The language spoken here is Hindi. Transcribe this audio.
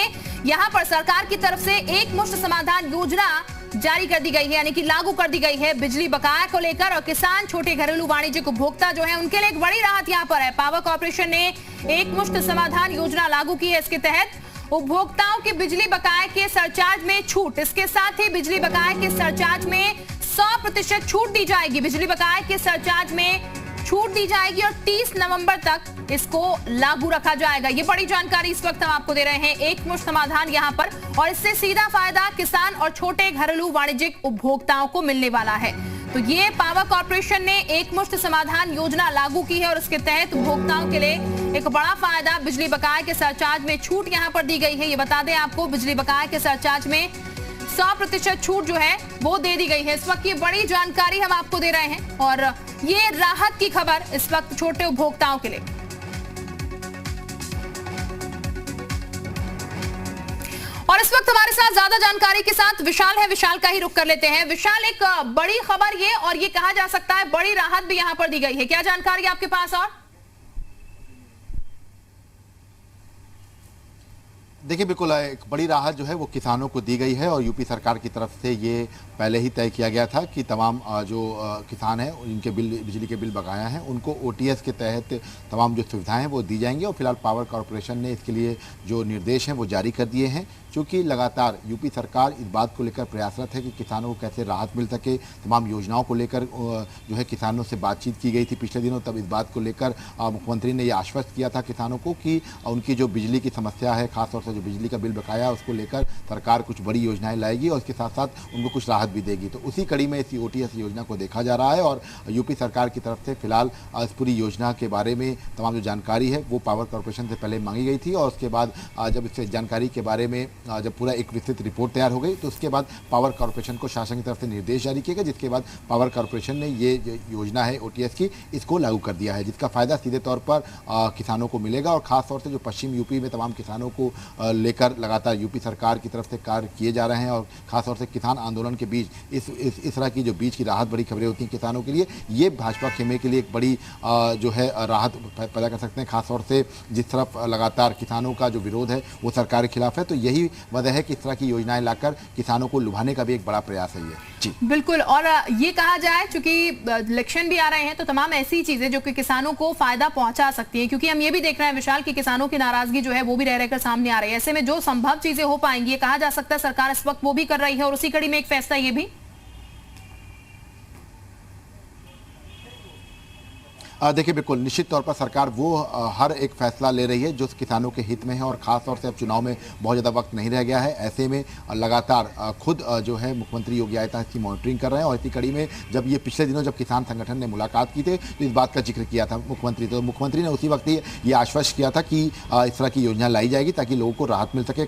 में यहाँ पर सरकार की तरफ से एक मुश्त समाधान योजना जारी कर दी गई है, यानी कि लागू कर दी गई है बिजली बकाया को लेकर। और किसान, छोटे घरेलू वाणिज्यिक उपभोक्ता जो है उनके लिए एक बड़ी राहत यहाँ पर है। पावर कॉर्पोरेशन ने एक मुश्त समाधान योजना लागू की है। इसके तहत उपभोक्ताओं के बिजली बकाया के सरचार्ज में छूट, इसके साथ ही बिजली बकाया के सरचार्ज में 100% छूट दी जाएगी। बिजली बकाया के सरचार्ज में छूट दी जाएगी और 30 नवंबर तक इसको लागू रखा जाएगा। ये बड़ी जानकारी इस वक्त हम आपको दे रहे हैं, एक मुश्त समाधान यहाँ पर, और इससे सीधा फायदा किसान और छोटे घरेलू वाणिज्यिक उपभोक्ताओं को मिलने वाला है। तो ये पावर कॉर्पोरेशन ने एक मुश्त समाधान योजना लागू की है और इसके तहत उपभोक्ताओं के लिए एक बड़ा फायदा, बिजली बकाया के सरचार्ज में छूट यहाँ पर दी गई है। ये बता दें आपको, बिजली बकाया के सरचार्ज में 100% छूट जो है वो दे दी गई है। इस वक्त ये बड़ी जानकारी हम आपको दे रहे हैं और ये राहत की खबर इस वक्त छोटे उपभोक्ताओं के लिए। और इस वक्त हमारे साथ ज्यादा जानकारी के साथ विशाल है, विशाल का ही रुख कर लेते हैं। विशाल, एक बड़ी खबर ये, और ये कहा जा सकता है बड़ी राहत भी यहां पर दी गई है, क्या जानकारी आपके पास? और देखिए, बिल्कुल एक बड़ी राहत जो है वो किसानों को दी गई है और यूपी सरकार की तरफ से ये पहले ही तय किया गया था कि तमाम जो किसान हैं जिनके बिजली के बिल बकाया हैं उनको ओटीएस के तहत तमाम जो सुविधाएं हैं वो दी जाएंगी। और फिलहाल पावर कॉर्पोरेशन ने इसके लिए जो निर्देश हैं वो जारी कर दिए हैं, क्योंकि लगातार यूपी सरकार इस बात को लेकर प्रयासरत है कि किसानों को कैसे राहत मिल सके। तमाम योजनाओं को लेकर जो है किसानों से बातचीत की गई थी पिछले दिनों, तब इस बात को लेकर मुख्यमंत्री ने ये आश्वस्त किया था किसानों को कि उनकी जो बिजली की समस्या है, खासतौर से जो बिजली का बिल बकाया है, उसको लेकर सरकार कुछ बड़ी योजनाएं लाएगी और इसके साथ साथ उनको कुछ राहत भी देगी। तो उसी कड़ी में इस ओटीएस योजना को देखा जा रहा है और यूपी सरकार की तरफ से फिलहाल इस पूरी योजना के बारे में तमाम जो जानकारी है वो पावर कॉर्पोरेशन से पहले मांगी गई थी और उसके बाद जब इस जानकारी के बारे में जब पूरा एक विस्तृत रिपोर्ट तैयार हो गई तो उसके बाद पावर कॉर्पोरेशन को शासन की तरफ से निर्देश जारी किए गए, जिसके बाद पावर कॉर्पोरेशन ने ये जो योजना है ओटीएस की, इसको लागू कर दिया है, जिसका फायदा सीधे तौर पर किसानों को मिलेगा। और खासतौर से जो पश्चिम यूपी में तमाम किसानों को लेकर लगातार यूपी सरकार की तरफ से कार्य किए जा रहे हैं और खासतौर से किसान आंदोलन के बीच इस तरह की जो बीच की राहत बड़ी खबरें होती हैं किसानों के लिए, ये भाजपा खेमे के लिए एक बड़ी जो है राहत पैदा कर सकते हैं। खासतौर से जिस तरफ लगातार किसानों का जो विरोध है वो सरकार के खिलाफ है, तो यही वजह है कि इस तरह की योजनाएं लाकर किसानों को लुभाने का भी एक बड़ा प्रयास है ये। जी बिल्कुल, और ये कहा जाए चूंकि इलेक्शन भी आ रहे हैं तो तमाम ऐसी चीजें जो कि किसानों को फायदा पहुंचा सकती हैं, क्योंकि हम ये भी देख रहे हैं विशाल कि किसानों की नाराजगी जो है वो भी रह रहकर सामने आ रही है। ऐसे में जो संभव चीजें हो पाएंगी, ये कहा जा सकता है सरकार इस वक्त वो भी कर रही है और उसी कड़ी में एक फैसला ये भी। देखिए, बिल्कुल निश्चित तौर पर सरकार वो हर एक फैसला ले रही है जो किसानों के हित में है और ख़ासतौर से अब चुनाव में बहुत ज़्यादा वक्त नहीं रह गया है। ऐसे में लगातार खुद जो है मुख्यमंत्री योगी आदित्यनाथ इसकी मॉनिटरिंग कर रहे हैं और इसी कड़ी में जब ये पिछले दिनों जब किसान संगठन ने मुलाकात की थी तो इस बात का जिक्र किया था मुख्यमंत्री, तो मुख्यमंत्री ने उसी वक्त ही ये आश्वस्त किया था कि इस तरह की योजना लाई जाएगी ताकि लोगों को राहत मिल सके।